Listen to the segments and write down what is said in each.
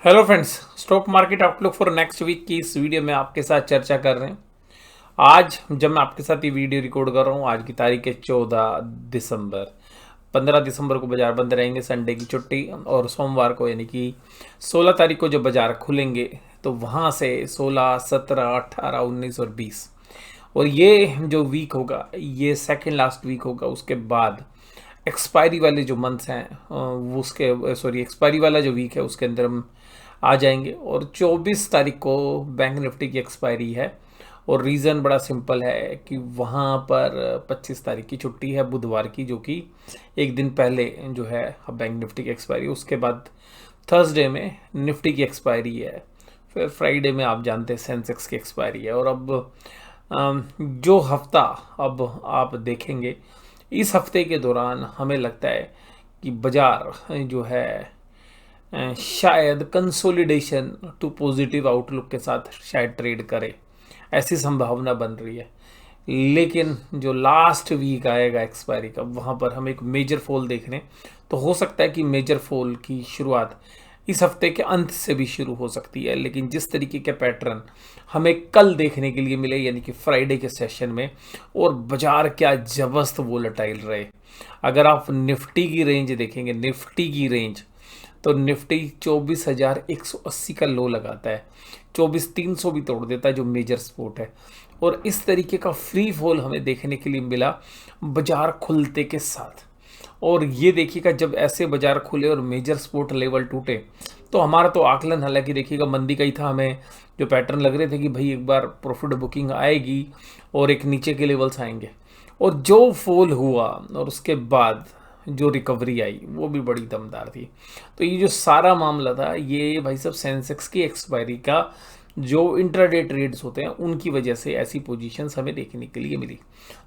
Hello friends, stock market outlook for next week की इस video में आपके साथ चर्चा कर रहे हैं। आज जब मैं आपके साथ ये वीडियो रिकॉर्ड कर रहा हूँ, आज की तारीख है 14 दिसंबर। 15 दिसंबर को बाजार बंद रहेंगे, संडे की छुट्टी, और सोमवार को यानी कि 16 तारीख को जब बाजार खुलेंगे तो वहाँ से 16, 17, 18, 19 और 20, और ये जो वीक होगा ये सेकेंड लास्ट वीक होगा। उसके बाद एक्सपायरी वाले जो मंथ्स हैं वो उसके सॉरी एक्सपायरी वाला जो वीक है उसके अंदर हम आ जाएंगे। और 24 तारीख को बैंक निफ्टी की एक्सपायरी है, और रीज़न बड़ा सिंपल है कि वहाँ पर 25 तारीख की छुट्टी है बुधवार की, जो कि एक दिन पहले जो है बैंक निफ्टी की एक्सपायरी। उसके बाद थर्सडे में निफ्टी की एक्सपायरी है, फिर फ्राइडे में आप जानते हैं सेंसेक्स की एक्सपायरी है। और अब जो हफ्ता अब आप देखेंगे, इस हफ्ते के दौरान हमें लगता है कि बाजार जो है शायद कंसोलिडेशन टू पॉजिटिव आउटलुक के साथ शायद ट्रेड करे, ऐसी संभावना बन रही है। लेकिन जो लास्ट वीक आएगा एक्सपायरी का, वहाँ पर हम एक मेजर फॉल देख रहे हैं। तो हो सकता है कि मेजर फॉल की शुरुआत इस हफ्ते के अंत से भी शुरू हो सकती है। लेकिन जिस तरीके के पैटर्न हमें कल देखने के लिए मिले, यानी कि फ्राइडे के सेशन में, और बाजार क्या जबरदस्त वोलेटाइल रहे। अगर आप निफ्टी की रेंज देखेंगे, निफ्टी की रेंज, तो निफ्टी 24,180 का लो लगाता है, 24,300 भी तोड़ देता है जो मेजर सपोर्ट है। और इस तरीके का फ्री फॉल हमें देखने के लिए मिला बाजार खुलते के साथ। और ये देखिएगा, जब ऐसे बाजार खुले और मेजर सपोर्ट लेवल टूटे, तो हमारा तो आकलन हालांकि देखिएगा मंदी का ही था। हमें जो पैटर्न लग रहे थे कि भाई एक बार प्रॉफिट बुकिंग आएगी और एक नीचे के लेवल्स आएंगे, और जो फॉल हुआ और उसके बाद जो रिकवरी आई वो भी बड़ी दमदार थी। तो ये जो सारा मामला था, ये भाई साहब सेंसेक्स की एक्सपायरी का जो इंट्राडे ट्रेड्स होते हैं उनकी वजह से ऐसी पोजीशंस हमें देखने के लिए मिली।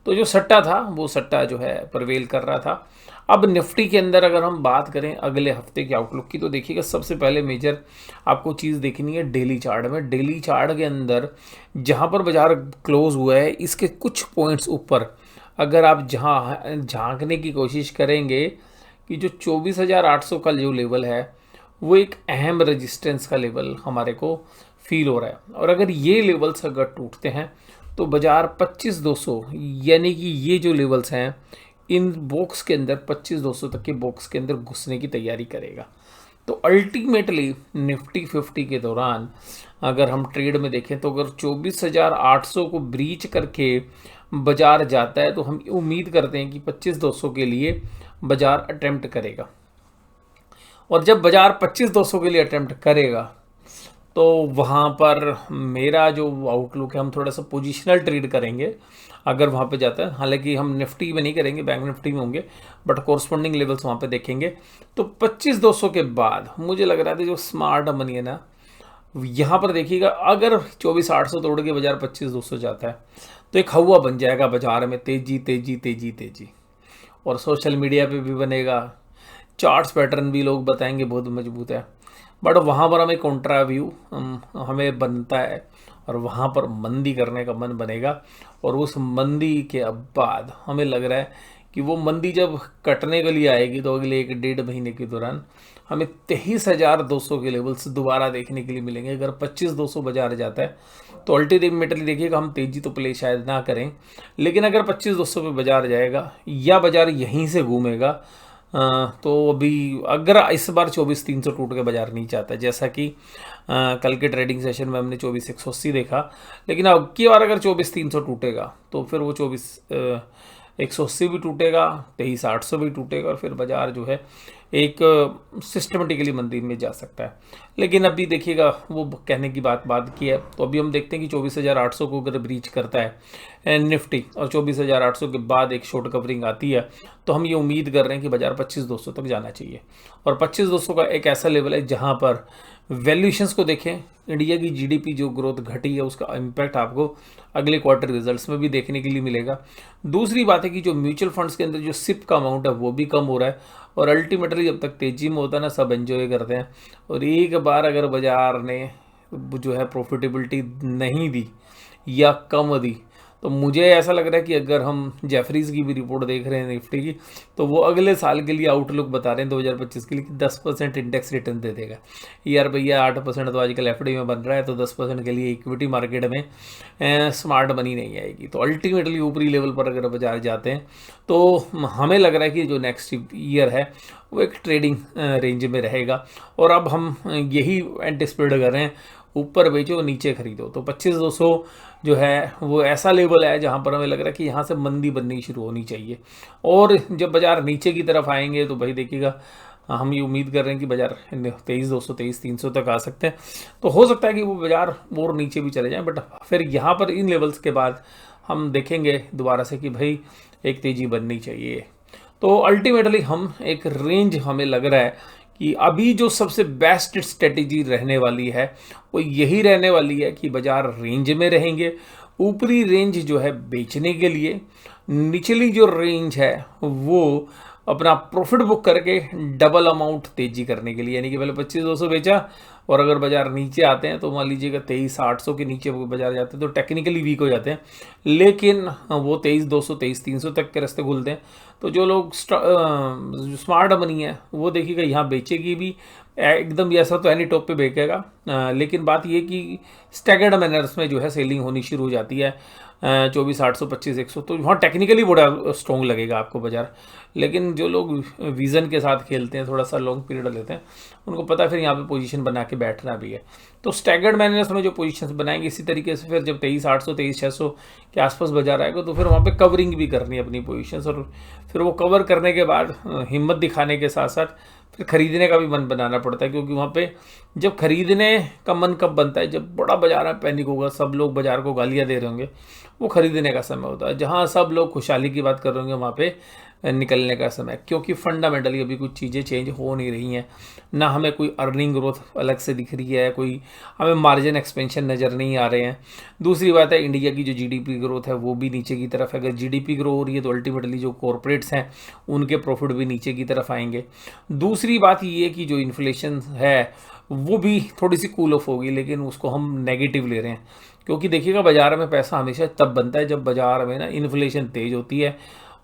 तो जो सट्टा था वो सट्टा जो है प्रवेल कर रहा था। अब निफ्टी के अंदर अगर हम बात करें अगले हफ्ते के आउटलुक की, तो देखिएगा सबसे पहले मेजर आपको चीज़ देखनी है डेली चार्ट में। डेली चार्ट के अंदर जहाँ पर बाजार क्लोज हुआ है, इसके कुछ पॉइंट्स ऊपर अगर आप जहाँ झांकने की कोशिश करेंगे कि जो 24,800 का जो लेवल है वो एक अहम रेजिस्टेंस का लेवल हमारे को फील हो रहा है। और अगर ये लेवल्स अगर टूटते हैं तो बाजार 25,200, यानी कि ये जो लेवल्स हैं इन बॉक्स के अंदर 25,200 तक के बॉक्स के अंदर घुसने की तैयारी करेगा। तो अल्टीमेटली निफ्टी 50 के दौरान अगर हम ट्रेड में देखें, तो अगर 24,800 को ब्रीच करके बाजार जाता है तो हम उम्मीद करते हैं कि 25,200 के लिए बाजार अटेम्प्ट करेगा। और जब बाजार 25,200 के लिए अटेम्प्ट करेगा तो वहाँ पर मेरा जो आउटलुक है, हम थोड़ा सा पोजिशनल ट्रेड करेंगे अगर वहाँ पे जाता है। हालांकि हम निफ्टी में नहीं करेंगे, बैंक निफ्टी में होंगे, बट कॉरस्पॉन्डिंग लेवल्स वहाँ पे देखेंगे। तो 25,200 के बाद मुझे लग रहा था जो स्मार्ट मनी है ना, यहाँ पर देखिएगा अगर 24,800 तोड़ के बाजार 25,200 जाता है तो एक हवा बन जाएगा बाजार में, तेजी तेजी तेजी तेजी। और सोशल मीडिया पे भी बनेगा, चार्ट्स पैटर्न भी लोग बताएंगे बहुत मजबूत है। बट वहाँ पर हमें कॉन्ट्रा व्यू हमें बनता है, और वहाँ पर मंदी करने का मन बनेगा। और उस मंदी के बाद हमें लग रहा है कि वो मंदी जब कटने के लिए आएगी तो अगले 1 डेढ़ महीने के दौरान हमें 23,200 के लेवल्स दोबारा देखने के लिए मिलेंगे। अगर 25,200 बाजार जाता है तो अल्टीमेटली देखिएगा हम तेजी तो प्ले शायद ना करें, लेकिन अगर 25,200 पे बाजार जाएगा या बाजार यहीं से घूमेगा, तो अभी अगर इस बार 24,300 टूट के बाजार नहीं चाहता, जैसा कि कल के ट्रेडिंग सेशन में हमने 24,180 देखा, लेकिन अब की बार अगर 24,300 टूटेगा तो फिर वो 24,180 भी टूटेगा, 23,800 भी टूटेगा, और फिर बाजार जो है एक सिस्टमेटिकली मंदी में जा सकता है। लेकिन अभी देखिएगा वो कहने की बात की है। तो अभी हम देखते हैं कि 24,800 को अगर ब्रीच करता है निफ्टी और 24,800 के बाद एक शॉर्ट कवरिंग आती है, तो हम ये उम्मीद कर रहे हैं कि बाजार 25,200 तक जाना चाहिए। और 25,200 का एक ऐसा लेवल है जहां पर वैल्यूएशंस को देखें, इंडिया की जीडीपी जो ग्रोथ घटी है उसका इम्पैक्ट आपको अगले क्वार्टर रिजल्ट्स में भी देखने के लिए मिलेगा। दूसरी बात है कि जो म्यूचुअल फंड्स के अंदर जो सिप का अमाउंट है वो भी कम हो रहा है, और अल्टीमेटली जब तक तेजी में होता है ना, सब एंजॉय करते हैं। और एक बार अगर बाजार ने जो है प्रॉफिटेबिलिटी नहीं दी या कम दी, तो मुझे ऐसा लग रहा है कि अगर हम जेफरीज की भी रिपोर्ट देख रहे हैं निफ्टी की, तो वो अगले साल के लिए आउटलुक बता रहे हैं 2025 के लिए कि 10% इंडेक्स रिटर्न दे देगा। यार भैया 8% तो आजकल एफडी में बन रहा है, तो 10% के लिए इक्विटी मार्केट में स्मार्ट मनी नहीं आएगी। तो अल्टीमेटली ऊपरी लेवल पर अगर बाजार जाते हैं तो हमें लग रहा है कि जो नेक्स्ट ईयर है वो एक ट्रेडिंग रेंज में रहेगा। और अब हम यही एंटिसिपेट कर रहे हैं, ऊपर बेचो नीचे खरीदो। तो 25,200 जो है वो ऐसा लेवल है जहां पर हमें लग रहा है कि यहाँ से मंदी बननी शुरू होनी चाहिए। और जब बाजार नीचे की तरफ आएंगे तो भाई देखिएगा, हम ये उम्मीद कर रहे हैं कि बाजार 23,200 23,300 तक आ सकते हैं। तो हो सकता है कि वो बाजार और नीचे भी चले जाएं, बट फिर यहाँ पर इन लेवल्स के बाद हम देखेंगे दोबारा से कि भाई एक तेज़ी बननी चाहिए। तो अल्टीमेटली हम एक रेंज हमें लग रहा है कि अभी जो सबसे बेस्ट स्ट्रेटेजी रहने वाली है वो यही रहने वाली है कि बाजार रेंज में रहेंगे। ऊपरी रेंज जो है बेचने के लिए, निचली जो रेंज है वो अपना प्रॉफिट बुक करके डबल अमाउंट तेजी करने के लिए, यानी कि पहले 25,200 बेचा और अगर बाजार नीचे आते हैं तो मान लीजिएगा 23,800 के नीचे बाजार जाते हैं तो टेक्निकली वीक हो जाते हैं, लेकिन वो 23,200 23,300 तक के रास्ते खुलते हैं। तो जो लोग स्मार्ट मनी है वो देखिएगा यहाँ बेचेगी भी एकदम, ऐसा तो एनी टॉप पे बेचेगा, लेकिन बात ये कि स्टैगर्ड मैनर्स में जो है सेलिंग होनी शुरू हो जाती है 24,800 25,100, तो वहाँ टेक्निकली बड़ा स्ट्रॉन्ग लगेगा आपको बाजार। लेकिन जो लोग विज़न के साथ खेलते हैं, थोड़ा सा लॉन्ग पीरियड लेते हैं, उनको पता है फिर यहाँ पे पोजीशन बना के बैठना भी है। तो स्टैगर्ड मैनर्स में जो पोजीशंस बनाएंगे इसी तरीके से फिर जब 23,800 23,600 के आसपास बाजार आएगा तो फिर वहाँ पे कवरिंग भी करनी है अपनी पोजीशंस, और फिर वो कवर करने के बाद हिम्मत दिखाने के साथ साथ फिर खरीदने का भी मन बनाना पड़ता है, क्योंकि वहाँ पे जब खरीदने का मन कब बनता है, जब बड़ा बाजार में पैनिक होगा, सब लोग बाजार को गालियाँ दे रहे होंगे, वो खरीदने का समय होता है। जहाँ सब लोग खुशहाली की बात कर रहे होंगे वहाँ पे निकलने का समय, क्योंकि फंडामेंटली अभी कुछ चीज़ें चेंज हो नहीं रही हैं। ना हमें कोई अर्निंग ग्रोथ अलग से दिख रही है, कोई हमें मार्जिन एक्सपेंशन नज़र नहीं आ रहे हैं। दूसरी बात है इंडिया की जो जीडीपी ग्रोथ है वो भी नीचे की तरफ है। अगर जीडीपी ग्रो हो रही है तो अल्टीमेटली जो कॉरपोरेट्स हैं उनके प्रॉफिट भी नीचे की तरफ आएंगे। दूसरी बात ये कि जो इन्फ्लेशन है वो भी थोड़ी सी कूल ऑफ होगी, लेकिन उसको हम नेगेटिव ले रहे हैं, क्योंकि देखिएगा बाजार में पैसा हमेशा तब बनता है जब बाजार में ना इन्फ्लेशन तेज होती है,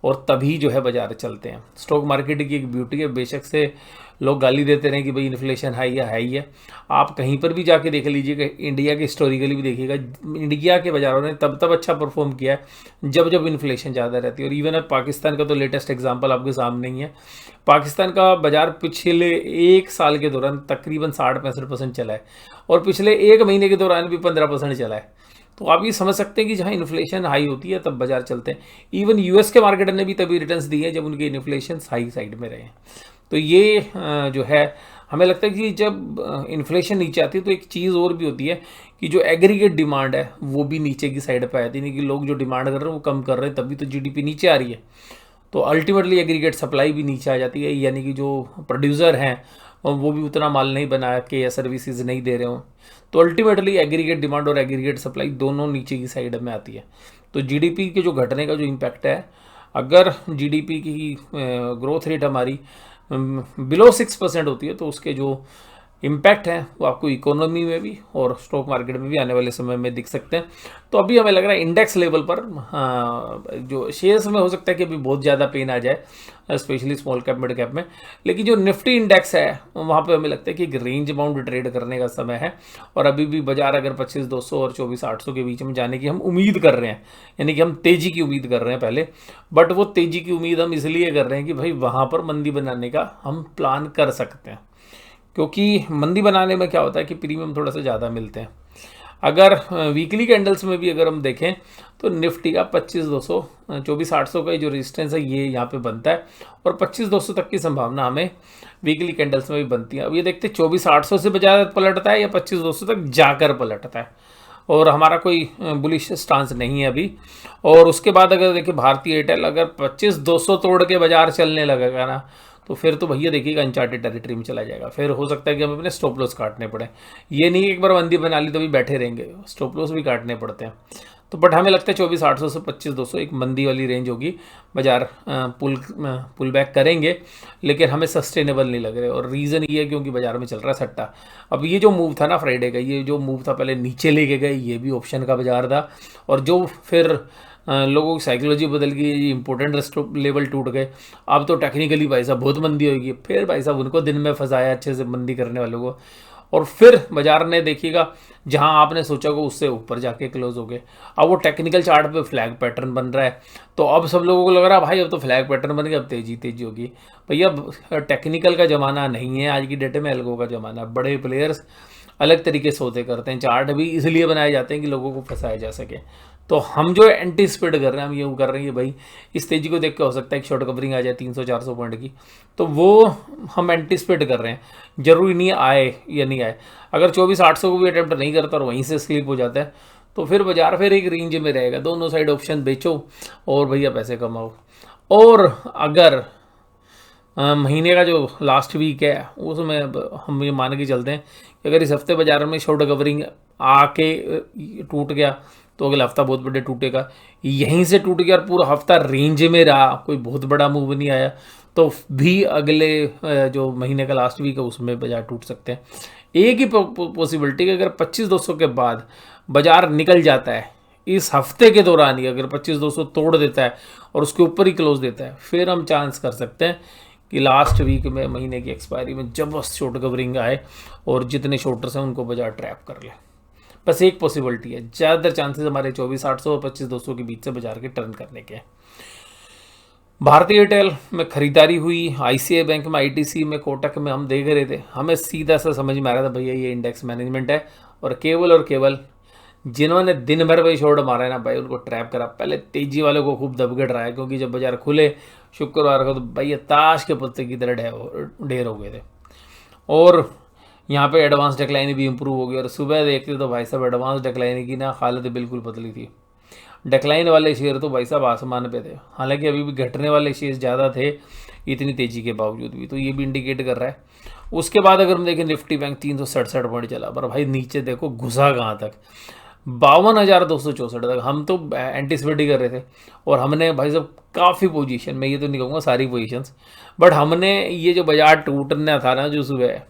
और तभी जो है बाजार चलते हैं। स्टॉक मार्केट की एक ब्यूटी है, बेशक से लोग गाली देते रहे कि भाई इन्फ्लेशन हाई है हाई है, आप कहीं पर भी जाके देख लीजिएगा, इंडिया के हिस्टोरिकली भी देखिएगा, इंडिया के बाजारों ने तब अच्छा परफॉर्म किया है जब जब इन्फ्लेशन ज़्यादा रहती है। और इवन अब पाकिस्तान का तो लेटेस्ट एग्जाम्पल आपके सामने ही है। पाकिस्तान का बाजार पिछले एक साल के दौरान तकरीबन 60-65% चला है, और पिछले एक महीने के दौरान भी 15% चला है। तो आप ये समझ सकते हैं कि जहाँ इन्फ्लेशन हाई होती है तब बाजार चलते हैं। इवन यूएस के मार्केट ने भी तभी रिटर्न्स दिए हैं जब उनके इन्फ्लेशन हाई साइड में रहे हैं। तो ये जो है हमें लगता है कि जब इन्फ्लेशन नीचे आती है तो एक चीज़ और भी होती है कि जो एग्रीगेट डिमांड है वो भी नीचे की साइड पर आती है, यानी कि लोग जो डिमांड कर रहे हैं वो कम कर रहे हैं, तभी तो जीडीपी नीचे आ रही है। तो अल्टीमेटली एग्रीगेट सप्लाई भी नीचे आ जाती है, यानी कि जो प्रोड्यूसर हैं वो भी उतना माल नहीं बना के या सर्विसेज नहीं दे रहे हो, तो अल्टीमेटली एग्रीगेट डिमांड और एग्रीगेट सप्लाई दोनों नीचे की साइड में आती है। तो जीडीपी के जो घटने का जो इम्पैक्ट है, अगर जीडीपी की ग्रोथ रेट हमारी बिलो 6% होती है तो उसके जो इम्पैक्ट है वो आपको इकोनॉमी में भी और स्टॉक मार्केट में भी आने वाले समय में दिख सकते हैं। तो अभी हमें लग रहा है इंडेक्स लेवल पर जो शेयर्स में हो सकता है कि अभी बहुत ज़्यादा पेन आ जाए, specially small cap mid cap में, लेकिन जो निफ्टी इंडेक्स है वहाँ पे हमें लगता है कि एक रेंज बाउंड ट्रेड करने का समय है। और अभी भी बाजार अगर 25,200 और 24,800 के बीच में जाने की हम उम्मीद कर रहे हैं, यानी कि हम तेज़ी की उम्मीद कर रहे हैं पहले, बट वो तेज़ी की उम्मीद हम इसलिए कर रहे हैं कि भाई वहाँ पर मंदी बनाने का हम प्लान कर सकते हैं, क्योंकि मंदी बनाने में क्या होता है कि प्रीमियम थोड़ा सा ज़्यादा मिलते हैं। अगर वीकली कैंडल्स में भी अगर हम देखें तो निफ्टी का 25,200 24,800 का जो रेजिस्टेंस है ये यहाँ पे बनता है, और 25,200 तक की संभावना हमें वीकली कैंडल्स में भी बनती है। अब ये देखते हैं 24,800 से बाजार पलटता है या 25,200 तक जाकर पलटता है, और हमारा कोई बुलिश स्टांस नहीं है अभी। और उसके बाद अगर देखिए भारतीय एयरटेल अगर 25,200 तोड़ के बाजार चलने लगेगा ना, तो फिर तो भैया देखिएगा अनचार्टेड टेरिटरी में चला जाएगा। फिर हो सकता है कि हमें अपने स्टॉप लॉस काटने पड़े। ये नहीं एक बार मंदी बना ली तो भी बैठे रहेंगे, स्टॉप लॉस भी काटने पड़ते हैं। तो बट हमें लगता है 24,800 से 25,200 एक मंदी वाली रेंज होगी, बाजार पुल बैक करेंगे, लेकिन हमें सस्टेनेबल नहीं लग रहे। और रीज़न ये है क्योंकि बाजार में चल रहा है सट्टा। अब ये जो मूव था ना फ्राइडे का, ये जो मूव था पहले नीचे लेके गए, ये भी ऑप्शन का बाजार था, और जो फिर लोगों की साइकोलॉजी बदल गई, ये इंपॉर्टेंट लेवल टूट गए। अब तो टेक्निकली भाई साहब बहुत मंदी होगी, फिर भाई साहब उनको दिन में फंसाया अच्छे से मंदी करने वालों को, और फिर बाजार ने देखिएगा जहां आपने सोचा को उससे ऊपर जाके क्लोज हो गए। अब वो टेक्निकल चार्ट पे फ्लैग पैटर्न बन रहा है, तो अब सब लोगों को लग रहा है भाई अब तो फ्लैग पैटर्न बन गया, अब तेजी तेजी होगी। भैया टेक्निकल का ज़माना नहीं है आज की डेट में, एल्गो का ज़माना है। बड़े प्लेयर्स अलग तरीके से होते करते हैं, चार्ट भी इसलिए बनाए जाते हैं कि लोगों को फंसाया जा सके। तो हम जो एंटीसिपेट कर रहे हैं, हम यूँ कर रहे हैं कि भाई इस तेजी को देख के हो सकता है कि शॉर्ट कवरिंग आ जाए 300-400 पॉइंट की, तो वो हम एंटीसिपेट कर रहे हैं। जरूरी नहीं आए या नहीं आए, अगर 24,800 को भी अटेम्प्ट नहीं करता और वहीं से स्लिप हो जाता है तो फिर बाजार फिर एक रेंज में रहेगा। दोनों साइड ऑप्शन बेचो और भैया पैसे कमाओ। और अगर महीने का जो लास्ट वीक है उसमें हम ये मान के चलते हैं कि अगर इस हफ्ते बाजार में शॉर्ट कवरिंग आके टूट गया तो अगला हफ्ता बहुत बड़े टूटेगा। यहीं से टूट गया और पूरा हफ्ता रेंज में रहा, कोई बहुत बड़ा मूव नहीं आया, तो भी अगले जो महीने का लास्ट वीक है उसमें बाजार टूट सकते हैं। एक ही पॉसिबिलिटी कि अगर 25,200 के बाद बाजार निकल जाता है इस हफ्ते के दौरान ही, अगर 25,200 तोड़ देता है और उसके ऊपर ही क्लोज देता है, फिर हम चांस कर सकते हैं कि लास्ट वीक में महीने की एक्सपायरी में जबरदस्त शॉर्ट कवरिंग आए और जितने शॉर्टर्स हैं उनको बाजार ट्रैप कर ले। बस एक पॉसिबिलिटी है, ज़्यादातर चांसेस हमारे 24,800 और 25,200 के बीच से बाजार के टर्न करने के हैं। भारतीय एयरटेल में खरीदारी हुई, आईसीआई बैंक में, आईटीसी में, कोटक में हम देख रहे थे, हमें सीधा सा समझ में आ रहा था भैया ये इंडेक्स मैनेजमेंट है और केवल जिन्होंने दिन भर भाई शॉर्ट मारा है ना भाई उनको ट्रैप करा। पहले तेजी वालों को खूब दबगड़ रहा है, क्योंकि जब बाजार खुले शुक्रवार को तो भैया ताश के पत्ते की तरह ढेर हो गए थे। और यहाँ पे एडवांस डिक्लाइन भी इंप्रूव हो गई, और सुबह देखते तो भाई साहब एडवांस डिक्लाइन की ना हालत बिल्कुल बदली थी। डिक्लाइन वाले शेयर तो भाई साहब आसमान पे थे, हालांकि अभी भी घटने वाले शेयर ज़्यादा थे इतनी तेजी के बावजूद भी, तो ये भी इंडिकेट कर रहा है। उसके बाद अगर हम देखें निफ्टी बैंक 367 पॉइंट चला, पर भाई नीचे देखो घुसा कहाँ तक, 52,264 तक। हम तो एंटिसिपेट ही कर रहे थे और हमने भाई साहब काफ़ी पोजीशन में, ये तो नहीं कहूँगा सारी पोजीशंस, बट हमने ये जो बाजार टूटना था ना जो सुबह,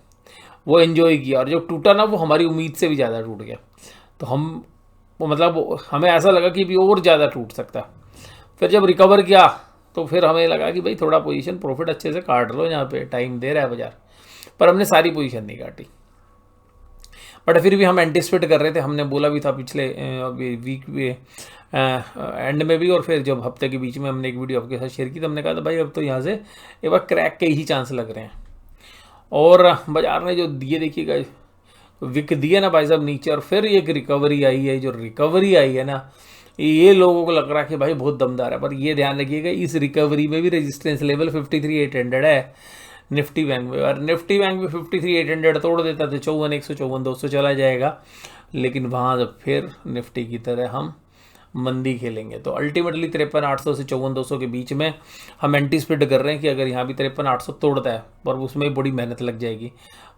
वो एंजॉय किया, और जो टूटा ना वो हमारी उम्मीद से भी ज़्यादा टूट गया। तो हम वो मतलब हमें ऐसा लगा कि अभी और ज़्यादा टूट सकता है। फिर जब रिकवर किया तो फिर हमें लगा कि भाई थोड़ा पोजीशन प्रॉफिट अच्छे से काट लो, यहाँ पे टाइम दे रहा है बाजार, पर हमने सारी पोजीशन नहीं काटी। बट फिर भी हम एंटिसिपेट कर रहे थे, हमने बोला भी था पिछले वीक में एंड में भी, और फिर जब हफ्ते के बीच में हमने एक वीडियो आपके साथ शेयर की तो हमने कहा था भाई अब तो यहाँ से एक बार क्रैक के ही चांस लग रहे हैं। और बाजार ने जो दिए देखिएगा विक दिए ना भाई साहब नीचे, और फिर एक रिकवरी आई है। जो रिकवरी आई है ना ये लोगों को लग रहा है कि भाई बहुत दमदार है, पर ये ध्यान रखिएगा इस रिकवरी में भी रेजिस्टेंस लेवल 53,800 है निफ्टी बैंक में, और निफ्टी बैंक में 53,800 तोड़ देता तो 54,100 54,200 चला जाएगा। लेकिन वहाँ जब फिर निफ्टी की तरह हम मंदी खेलेंगे तो अल्टीमेटली 53,800 से 54,200 के बीच में हम एंटीसिपेट कर रहे हैं कि अगर यहाँ भी 53,800 तोड़ता है, पर उसमें बड़ी मेहनत लग जाएगी।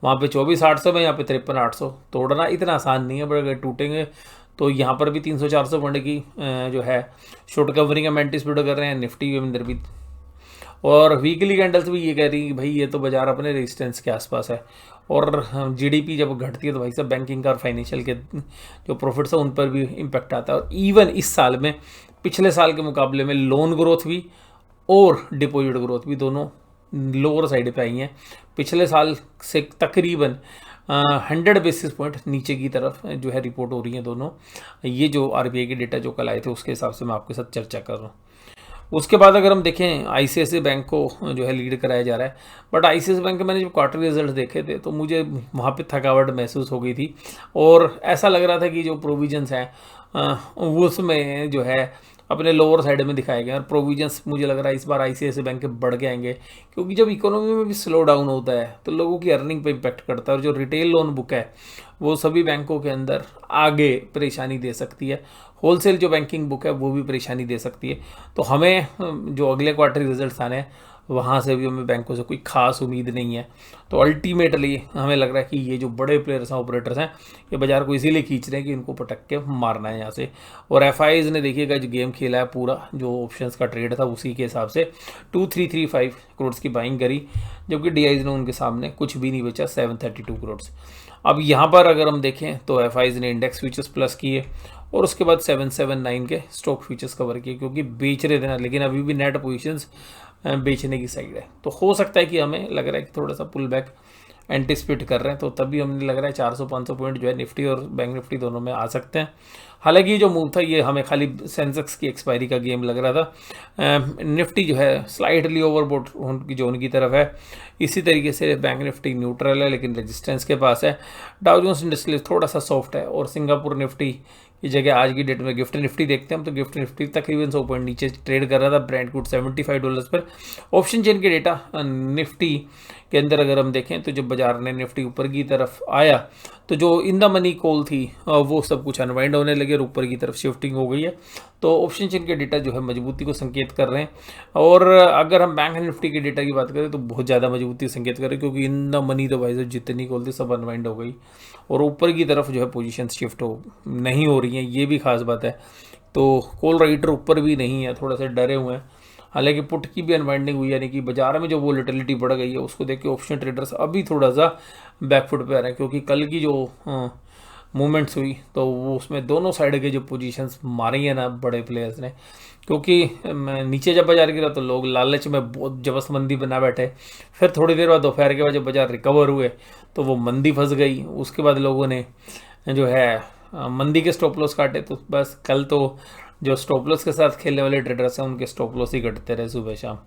वहाँ पे 24,800 में, यहाँ पे 53,800 तोड़ना इतना आसान नहीं है, बट अगर टूटेंगे तो यहाँ पर भी 300-400 पॉइंट की जो है शॉर्ट कवरिंग हम एंटीसिपेट कर रहे हैं निफ्टी के अंदर भी। और वीकली कैंडल्स भी ये कह रही है कि भाई ये तो बाजार अपने रेजिस्टेंस के आसपास है, और जीडीपी जब घटती है तो भाई साहब बैंकिंग का और फाइनेंशियल के जो प्रॉफिट्स है उन पर भी इम्पैक्ट आता है। और इवन इस साल में पिछले साल के मुकाबले में लोन ग्रोथ भी और डिपॉजिट ग्रोथ भी दोनों लोअर साइड पे आई हैं। पिछले साल से तकरीबन 100 बेसिस पॉइंट नीचे की तरफ जो है रिपोर्ट हो रही है दोनों। ये जो आरबीआई के डेटा जो कल आए थे उसके हिसाब से मैं आपके साथ चर्चा कर रहा हूँ। उसके बाद अगर हम देखें आईसीआईसीआई बैंक को जो है लीड कराया जा रहा है, बट आईसीआईसीआई बैंक के मैंने जब क्वार्टर रिजल्ट देखे थे तो मुझे वहाँ पे थकावट महसूस हो गई थी, और ऐसा लग रहा था कि जो प्रोविजंस हैं उसमें जो है अपने लोअर साइड में दिखाए गए, और प्रोविजंस मुझे लग रहा है इस बार आईसीआईसीआई बैंक के बढ़ के आएंगे, क्योंकि जब इकोनॉमी में भी स्लो डाउन होता है तो लोगों की अर्निंग पे इम्पैक्ट करता है, और जो रिटेल लोन बुक है वो सभी बैंकों के अंदर आगे परेशानी दे सकती है। होलसेल जो बैंकिंग बुक है वो भी परेशानी दे सकती है। तो हमें जो अगले क्वार्टर रिजल्ट्स आने हैं वहाँ से भी हमें बैंकों से कोई खास उम्मीद नहीं है। तो अल्टीमेटली हमें लग रहा है कि ये जो बड़े प्लेयर्स हैं, ऑपरेटर्स हैं, ये बाजार को इसीलिए खींच रहे हैं कि इनको पटक के मारना है यहाँ से। और एफआईज ने देखिएगा जो गेम खेला है पूरा, जो ऑप्शंस का ट्रेड था उसी के हिसाब से 2335 करोड़ की बाइंग करी, जबकि डीआईज ने उनके सामने कुछ भी नहीं बेचा, 732 करोड़। अब यहाँ पर अगर हम देखें तो एफआईज ने इंडेक्स फ्यूचर्स प्लस किए और उसके बाद 779 के स्टॉक फ्यूचर्स कवर किए, क्योंकि बेच रहे थे ना, लेकिन अभी भी नेट पोजीशंस बेचने की साइड है। तो हो सकता है कि हमें लग रहा है कि थोड़ा सा पुल बैक एंटिसिपेट कर रहे हैं, तो तभी हमें लग रहा है 400-500 पॉइंट जो है निफ्टी और बैंक निफ्टी दोनों में आ सकते हैं। हालांकि जो मूव था ये हमें खाली सेंसेक्स की एक्सपायरी का गेम लग रहा था। निफ्टी जो है स्लाइटली ओवरबोट की जोन की तरफ है। इसी तरीके से बैंक निफ्टी न्यूट्रल है लेकिन रेजिस्टेंस के पास है। डाउ जोन्स इंडस्ट्रियल थोड़ा सा सॉफ्ट है, और सिंगापुर निफ्टी की जगह आज की डेट में गिफ्ट निफ्टी देखते हैं हम, तो गिफ्ट निफ्टी तकरीबन 100 पॉइंट नीचे ट्रेड कर रहा था, ब्रेंट क्रूड $75 पर। ऑप्शन चेन के डेटा निफ्टी के अंदर अगर हम देखें तो जब बाजार ने निफ्टी ऊपर की तरफ आया तो जो इन द मनी कॉल थी वो सब कुछ अनवाइंड होने लगे और ऊपर की तरफ शिफ्टिंग हो गई है। तो ऑप्शन चेन के डेटा जो है मजबूती को संकेत कर रहे हैं। और अगर हम बैंक निफ्टी के डेटा की बात करें तो बहुत ज़्यादा मजबूती संकेत कर रहे हैं, क्योंकि इन द मनी तो भाई साहब जितनी कॉल थी सब अनवाइंड हो गई और ऊपर की तरफ जो है पोजीशन शिफ्ट नहीं हो रही हैं, ये भी खास बात है। तो कॉल राइटर ऊपर भी नहीं है, थोड़ा सा डरे हुए हैं। हालांकि पुट की भी अनवाइंडिंग हुई, यानी कि बाजार में जो वोलेटिलिटी बढ़ गई है उसको देख के ऑप्शन ट्रेडर्स अभी थोड़ा सा बैकफुट पे आ रहे हैं, क्योंकि कल की जो मूवमेंट्स हुई तो वो उसमें दोनों साइड के जो पोजीशंस मारी है ना बड़े प्लेयर्स ने, क्योंकि नीचे जब बाजार गिरा तो लोग लालच में बहुत जबरदस्त मंदी बना बैठे। फिर थोड़ी देर बाद दोपहर के बाद जब बाजार रिकवर हुए तो वो मंदी फंस गई। उसके बाद लोगों ने जो है मंदी के स्टॉप लॉस काटे। तो बस कल तो जो स्टॉप लॉस के साथ खेलने वाले ट्रेडर्स हैं उनके स्टॉप लॉस ही कटते रहे सुबह शाम,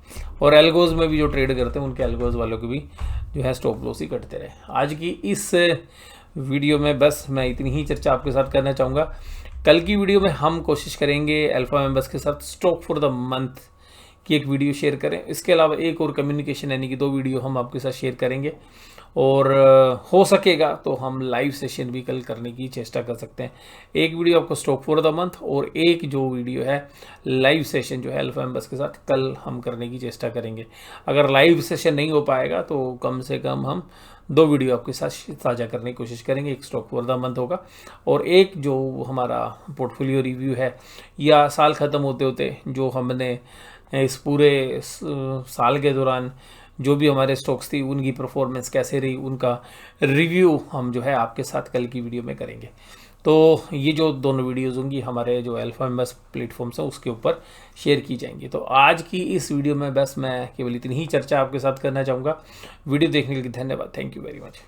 और एल्गोज में भी जो ट्रेड करते हैं उनके एल्गोज वालों के भी जो है स्टॉप लॉस ही कटते रहे। आज की इस वीडियो में बस मैं इतनी ही चर्चा आपके साथ करना चाहूँगा। कल की वीडियो में हम कोशिश करेंगे अल्फा मेंबर्स के साथ स्टॉक फॉर द मंथ की एक वीडियो शेयर करें। इसके अलावा एक और कम्युनिकेशन यानी कि 2 वीडियो हम आपके साथ शेयर करेंगे, और हो सकेगा तो हम लाइव सेशन भी कल करने की चेष्टा कर सकते हैं। एक वीडियो आपको स्टॉक फॉर द मंथ और एक जो वीडियो है लाइव सेशन जो है अल्फा मेंबर्स के साथ कल हम करने की चेष्टा करेंगे। अगर लाइव सेशन नहीं हो पाएगा तो कम से कम हम 2 वीडियो आपके साथ साझा करने की कोशिश करेंगे। एक स्टॉक फॉर द मंथ होगा और एक जो हमारा पोर्टफोलियो रिव्यू है, या साल ख़त्म होते होते जो हमने इस पूरे साल के दौरान जो भी हमारे स्टॉक्स थी उनकी परफॉर्मेंस कैसे रही, उनका रिव्यू हम जो है आपके साथ कल की वीडियो में करेंगे। तो ये जो दोनों वीडियोज़ होंगी हमारे जो अल्फा मेंबर्स प्लेटफॉर्म्स हैं उसके ऊपर शेयर की जाएंगी। तो आज की इस वीडियो में बस मैं केवल इतनी ही चर्चा आपके साथ करना चाहूँगा। वीडियो देखने के लिए धन्यवाद। Thank you very much.